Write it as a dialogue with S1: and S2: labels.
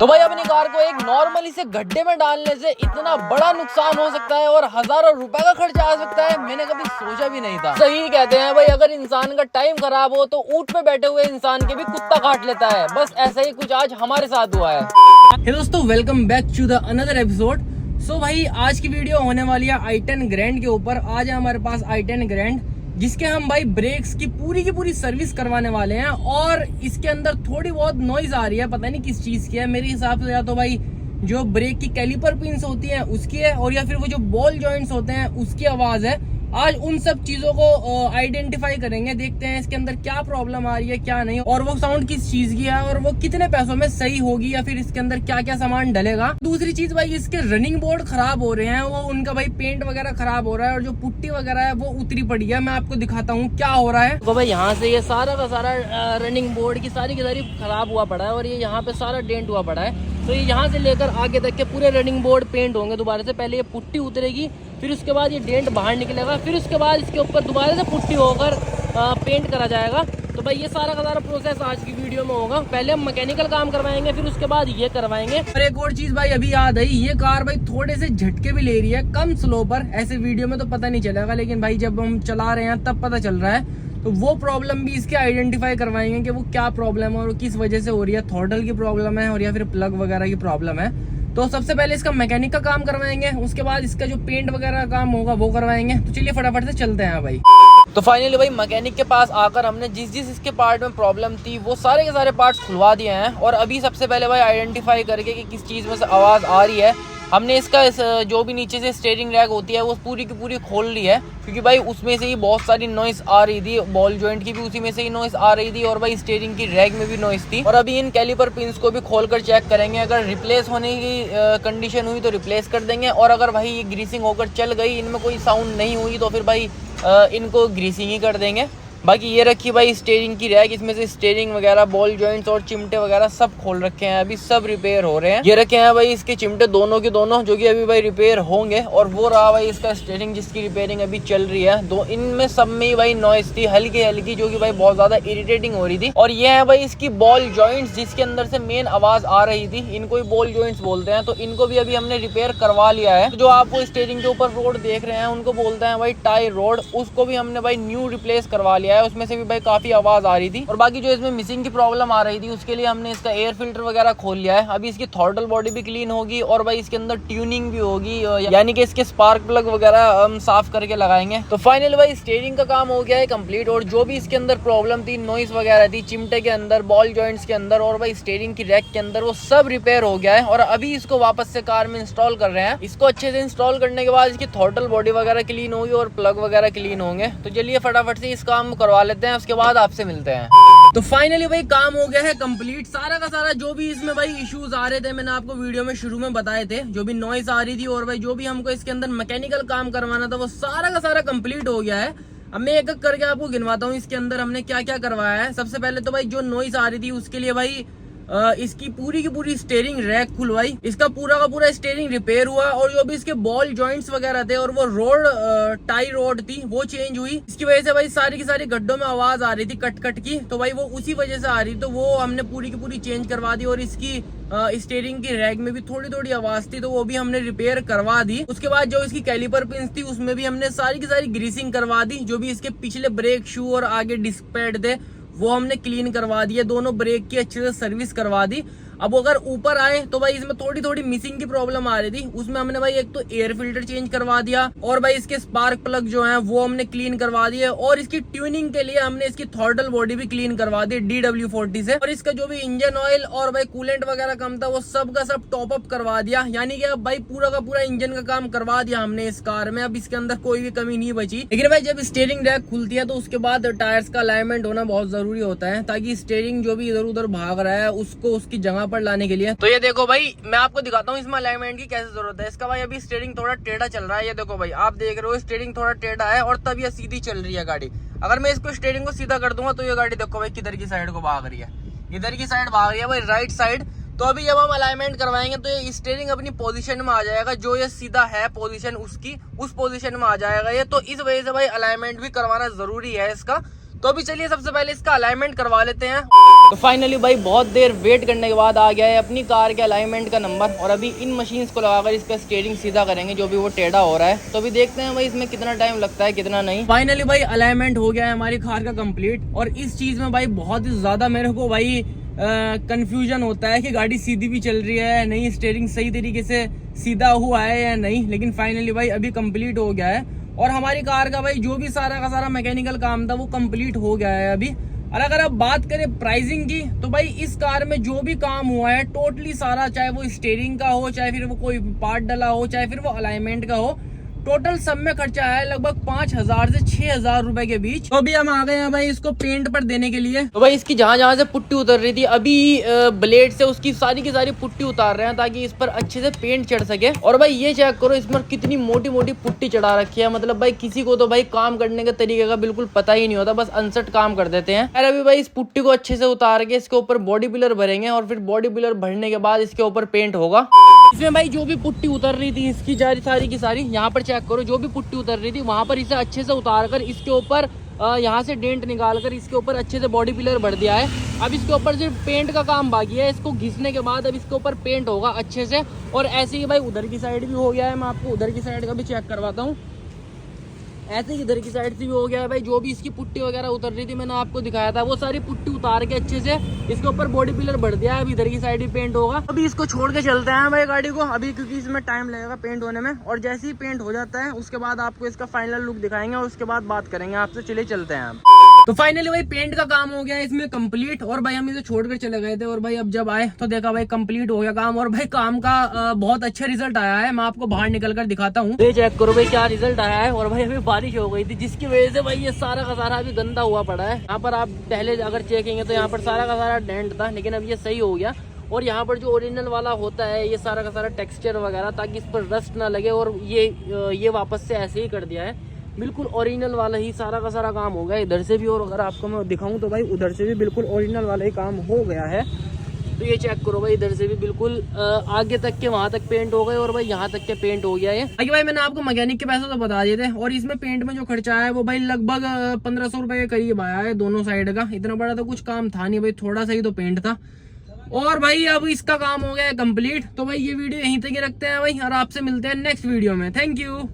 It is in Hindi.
S1: तो भाई अपनी कार को एक नॉर्मली से गड्ढे में डालने से इतना बड़ा नुकसान हो सकता है और हजारों रुपए का खर्चा आ सकता है, मैंने कभी सोचा भी नहीं था। सही कहते हैं भाई, अगर इंसान का टाइम खराब हो तो ऊंट पे बैठे हुए इंसान के भी कुत्ता काट लेता है। बस ऐसा ही कुछ आज हमारे साथ हुआ है। हे दोस्तों, welcome back to the another episode. So भाई आज की वीडियो होने वाली है i10 ग्रैंड के ऊपर। आज है हमारे पास i10 ग्रैंड, जिसके हम भाई ब्रेक्स की पूरी सर्विस करवाने वाले हैं। और इसके अंदर थोड़ी बहुत नॉइज आ रही है, पता नहीं किस चीज की है। मेरे हिसाब से या तो भाई जो ब्रेक की कैलिपर पिन्स होती हैं उसकी है, और या फिर वो जो बॉल जॉइंट्स होते हैं उसकी आवाज है। आज उन सब चीजों को आइडेंटिफाई करेंगे, देखते हैं इसके अंदर क्या प्रॉब्लम आ रही है क्या नहीं, और वो साउंड किस चीज की है और वो कितने पैसों में सही होगी, या फिर इसके अंदर क्या क्या सामान डलेगा। दूसरी चीज भाई, इसके रनिंग बोर्ड खराब हो रहे हैं, वो उनका भाई पेंट वगैरह खराब हो रहा है, और जो पुट्टी वगैरह है वो उतरी पड़ी है। मैं आपको दिखाता हूँ क्या हो रहा है। तो भाई यहाँ से ये सारा का सारा रनिंग बोर्ड की सारी खराब हुआ पड़ा है, और ये यहाँ पे सारा डेंट हुआ पड़ा है। तो ये यहाँ से लेकर आगे तक के पूरे रनिंग बोर्ड पेंट होंगे दोबारा से। पहले ये पुट्टी उतरेगी, फिर उसके बाद ये डेंट बाहर निकलेगा, फिर उसके बाद इसके ऊपर दोबारा से पुट्टी होकर पेंट करा जाएगा। तो भाई ये सारा का सारा प्रोसेस आज की वीडियो में होगा। पहले हम मैकेनिकल काम करवाएंगे, फिर उसके बाद ये करवाएंगे। और एक और चीज भाई अभी याद आई, ये कार भाई थोड़े से झटके भी ले रही है, कम स्लो पर। ऐसे वीडियो में तो पता नहीं चलेगा, लेकिन भाई जब हम चला रहे हैं तब पता चल रहा है। तो वो प्रॉब्लम भी इसके आइडेंटिफाई करवाएंगे कि वो क्या प्रॉब्लम है और किस वजह से हो रही है। थ्रॉटल की प्रॉब्लम है और या फिर प्लग वगैरह की प्रॉब्लम है। तो सबसे पहले इसका मैकेनिक का काम करवाएंगे, उसके बाद इसका जो पेंट वगैरह का काम होगा वो करवाएंगे। तो चलिए फटाफट से चलते हैं भाई। तो फाइनली भाई मैकेनिक के पास आकर हमने जिस इसके पार्ट में प्रॉब्लम थी वो सारे के सारे पार्ट्स खुलवा दिए हैं। और अभी सबसे पहले भाई आइडेंटिफाई करके कि किस चीज़ में से आवाज़ आ रही है, हमने इसका जो भी नीचे से स्टीयरिंग रैक होती है वो पूरी की पूरी खोल ली है, क्योंकि भाई उसमें से ही बहुत सारी नॉइस आ रही थी। बॉल जॉइंट की भी उसी में से ही नॉइस आ रही थी, और भाई स्टीयरिंग की रैक में भी नॉइस थी। और अभी इन कैलिपर पिन्स को भी खोलकर चेक करेंगे। अगर रिप्लेस होने की कंडीशन हुई तो रिप्लेस कर देंगे, और अगर भाई ये ग्रीसिंग होकर चल गई, इनमें कोई साउंड नहीं हुई, तो फिर भाई इनको ग्रीसिंग ही कर देंगे। बाकी ये रखी भाई स्टीयरिंग की रैक, इसमें से स्टीयरिंग वगैरह बॉल जॉइंट्स और चिमटे वगैरह सब खोल रखे हैं, अभी सब रिपेयर हो रहे हैं। ये रखे हैं भाई इसके चिमटे दोनों के दोनों, जो कि अभी भाई रिपेयर होंगे। और वो रहा भाई इसका स्टीयरिंग, जिसकी रिपेयरिंग अभी चल रही है। दो इनमें सब में ही भाई नॉइस थी हल्की हल्की, जो कि भाई बहुत ज्यादा इरिटेटिंग हो रही थी। और ये है भाई इसकी बॉल जॉइंट्स, जिसके अंदर से मेन आवाज आ रही थी। इनको ही बॉल जॉइंट्स बोलते हैं। तो इनको भी अभी हमने रिपेयर करवा लिया है। तो जो आप वो स्टीयरिंग के ऊपर रोड देख रहे हैं उनको बोलते हैं भाई टाई रोड, उसको भी हमने भाई न्यू रिप्लेस करवा लिया है। उसमें से भी भाई काफी आवाज आ रही थी। और बाकी जो इसमें मिसिंग की प्रॉब्लम आ रही थी उसके लिए हमने इसका एयर फिल्टर वगैरह खोल लिया है। अभी इसकी थ्रॉटल बॉडी भी क्लीन होगी, और भाई इसके अंदर ट्यूनिंग भी होगी, यानी कि इसके स्पार्क प्लग वगैरह हम साफ करके लगाएंगे। तो फाइनल भाई स्टीयरिंग का काम हो गया है कंप्लीट। और जो भी इसके अंदर प्रॉब्लम थी, नॉइस वगैरह थी चिमटे के अंदर, बॉल जॉइंट्स के अंदर, और भाई स्टीयरिंग की रैक के अंदर, वो सब रिपेयर हो गया है। और अभी इसको वापस से कार में इंस्टॉल कर रहे हैं। इसको अच्छे से इंस्टॉल करने के बाद इसकी थ्रॉटल बॉडी वगैरह क्लीन होगी और प्लग वगैरह क्लीन होंगे। तो चलिए फटाफट से इस काम को करवा लेते हैं, उसके बाद आपसे मिलते हैं। तो फाइनली भाई काम हो गया है कंप्लीट। सारा का सारा जो भी इसमें भाई इश्यूज आ रहे थे, मैंने आपको वीडियो में शुरू में बताए थे, जो भी नॉइस आ रही थी और भाई जो भी हमको इसके अंदर मैकेनिकल काम करवाना था, वो सारा का सारा कंप्लीट हो गया है। अब मैं एक एक करके आपको गिनवाता हूँ इसके अंदर हमने क्या क्या करवाया है। सबसे पहले तो भाई जो नॉइस आ रही थी उसके लिए भाई इसकी पूरी की पूरी स्टीयरिंग रैक खुलवाई, इसका पूरा का पूरा स्टीयरिंग रिपेयर हुआ, और जो भी इसके बॉल जॉइंट्स वगैरह थे और वो रोड टाई रोड थी वो चेंज हुई। इसकी वजह से भाई सारी की सारी गड्ढों में आवाज आ रही थी कट कट की, तो भाई वो उसी वजह से आ रही, तो वो हमने पूरी की पूरी चेंज करवा दी। और इसकी स्टीयरिंग की रैक में भी थोड़ी थोड़ी आवाज थी, तो वो भी हमने रिपेयर करवा दी। उसके बाद जो इसकी कैलिपर पिन्स थी उसमें भी हमने सारी की सारी ग्रीसिंग करवा दी। जो भी इसके पिछले ब्रेक शू और आगे डिस्क पैड थे वो हमने क्लीन करवा दिए, दोनों ब्रेक की अच्छे से सर्विस करवा दी। अब अगर ऊपर आए तो भाई इसमें थोड़ी थोड़ी मिसिंग की प्रॉब्लम आ रही थी, उसमें हमने भाई एक तो एयर फिल्टर चेंज करवा दिया, और भाई इसके स्पार्क प्लग जो हैं वो हमने क्लीन करवा दिए। और इसकी ट्यूनिंग के लिए हमने इसकी थ्रॉटल बॉडी भी क्लीन करवा दी DW40 से। और इसका जो भी इंजन ऑयल और भाई कूलेंट वगैरह कम था वो सब का सब टॉप अप करवा दिया, यानी कि अब भाई पूरा का पूरा इंजन का काम करवा दिया हमने इस कार में। अब इसके अंदर कोई भी कमी नहीं बची। लेकिन भाई जब स्टीयरिंग रैक खुलती है तो उसके बाद टायर्स का अलाइनमेंट होना बहुत जरूरी होता है, ताकि स्टीयरिंग जो भी इधर उधर भाग रहा है उसको उसकी जगह पर लाने के लिए। तो ये देखो भाई मैं आपको दिखाता हूँ इसमें अलाइनमेंट की कैसे जरूरत है। इसका भाई अभी स्टीयरिंग थोड़ा टेढ़ा चल रहा है, ये देखो भाई आप देख रहे हो स्टीयरिंग थोड़ा टेढ़ा है, और तब ये सीधी चल रही है गाड़ी। अगर मैं इसको स्टीयरिंग को सीधा कर दूंगा तो ये गाड़ी देखो भाई किधर की साइड को भाग रही है, इधर की साइड भाग रही है भाई, राइट साइड। तो अभी जब हम अलाइनमेंट करवाएंगे तो ये स्टीयरिंग अपनी पोजीशन में आ जाएगा, जो ये सीधा है पोजीशन उसकी, उस पोजीशन में आ जाएगा ये। तो इस वजह से भाई अलाइनमेंट भी करवाना जरूरी है इसका। तो अभी चलिए सबसे पहले इसका अलाइनमेंट करवा लेते हैं। तो फाइनली भाई बहुत देर वेट करने के बाद आ गया है अपनी कार के अलाइनमेंट का नंबर, और अभी इन मशीन्स को लगाकर इसका स्टीयरिंग सीधा करेंगे जो भी वो टेढ़ा हो रहा है। तो अभी देखते हैं भाई इसमें कितना टाइम लगता है कितना नहीं। फाइनली भाई अलाइनमेंट हो गया है हमारी कार का कंप्लीट, और इस चीज में भाई बहुत ही ज्यादा मेरे को भाई कंफ्यूजन होता है कि गाड़ी सीधी भी चल रही है नहीं, स्टीयरिंग सही तरीके से सीधा हुआ है या नहीं। लेकिन फाइनली भाई अभी कंप्लीट हो गया है, और हमारी कार का भाई जो भी सारा का सारा मैकेनिकल काम था वो कंप्लीट हो गया है अभी। और अगर आप बात करें प्राइसिंग की, तो भाई इस कार में जो भी काम हुआ है टोटली सारा, चाहे वो स्टीयरिंग का हो, चाहे फिर वो कोई पार्ट डला हो, चाहे फिर वो अलाइनमेंट का हो, टोटल सब में खर्चा है लगभग 5,000 से 6,000 रुपए के बीच। तो अभी हम आ गए हैं भाई इसको पेंट पर देने के लिए। तो भाई इसकी जहां से पुट्टी उतर रही थी अभी ब्लेड से उसकी सारी की सारी पुट्टी उतार रहे हैं ताकि इस पर अच्छे से पेंट चढ़ सके। और भाई ये चेक करो इसमें कितनी मोटी मोटी पुट्टी चढ़ा रखी है। मतलब भाई किसी को तो भाई काम करने के तरीके का बिल्कुल पता ही नहीं होता, बस अनसट काम कर देते हैं। और अभी भाई इस पुट्टी को अच्छे से उतार के इसके ऊपर बॉडी पिलर भरेंगे, और फिर बॉडी पिलर भरने के बाद इसके ऊपर पेंट होगा। इसमें भाई जो भी पुट्टी उतर रही थी इसकी सारी की सारी, यहाँ पर चेक करो जो भी पुट्टी उतर रही थी वहां पर इसे अच्छे से उतार कर इसके ऊपर यहाँ से डेंट निकाल कर इसके ऊपर अच्छे से बॉडी पिलर भर दिया है। अब इसके ऊपर सिर्फ पेंट का काम बाकी है, इसको घिसने के बाद अब इसके ऊपर पेंट होगा अच्छे से। और ऐसे ही भाई उधर की साइड भी हो गया है, मैं आपको उधर की साइड का भी चेक करवाता हूँ। ऐसे ही इधर की साइड से भी हो गया है भाई, जो भी इसकी पुट्टी वगैरह उतर रही थी मैंने आपको दिखाया था वो सारी पुट्टी उतार के अच्छे से इसके ऊपर बॉडी पिलर भर दिया है। अभी इधर की साइड भी पेंट होगा। अभी इसको छोड़ के चलते हैं भाई गाड़ी को अभी, क्योंकि इसमें टाइम लगेगा पेंट होने में। और जैसे ही पेंट हो जाता है उसके बाद आपको इसका फाइनल लुक दिखाएंगे, और उसके बाद बात करेंगे आपसे। चलिए चलते हैं। तो फाइनली भाई पेंट का काम हो गया है इसमें कंप्लीट, और भाई हम इसे छोड़कर चले गए थे, और भाई अब जब आए तो देखा भाई कंप्लीट हो गया काम। और भाई काम का बहुत अच्छा रिजल्ट आया है, मैं आपको बाहर निकल कर दिखाता हूँ। ये चेक करो भाई क्या रिजल्ट आया है। और भाई अभी बारिश हो गई थी जिसकी वजह से भाई ये सारा का सारा अभी गंदा हुआ पड़ा है। यहाँ पर आप पहले अगर चेकेंगे तो यहाँ पर सारा का सारा डेंट था, लेकिन अब ये सही हो गया। और यहाँ पर जो ओरिजिनल वाला होता है ये सारा का सारा टेक्सचर वगैरह, ताकि इस पर रस्ट ना लगे, और ये वापस से ऐसे ही कर दिया है, बिल्कुल ओरिजिनल वाला ही सारा का सारा काम हो गया इधर से भी। और अगर आपको मैं दिखाऊं तो भाई उधर से भी बिल्कुल ओरिजिनल वाला ही काम हो गया है। तो ये चेक करो भाई इधर से भी बिल्कुल आगे तक के वहां तक पेंट हो गए, और भाई यहाँ तक के पेंट हो गया है। बाकी भाई मैंने आपको मैकेनिक के पैसे तो बता दिए थे, और इसमें पेंट में जो खर्चा है वो भाई लगभग 1500 रुपए के करीब आया है दोनों साइड का। इतना बड़ा तो कुछ काम था नहीं भाई, थोड़ा सा ही तो पेंट था। और भाई अब इसका काम हो गया है कंप्लीट। तो भाई ये वीडियो यहीं तक ही रखते हैं भाई, और आपसे मिलते हैं नेक्स्ट वीडियो में। Thank you.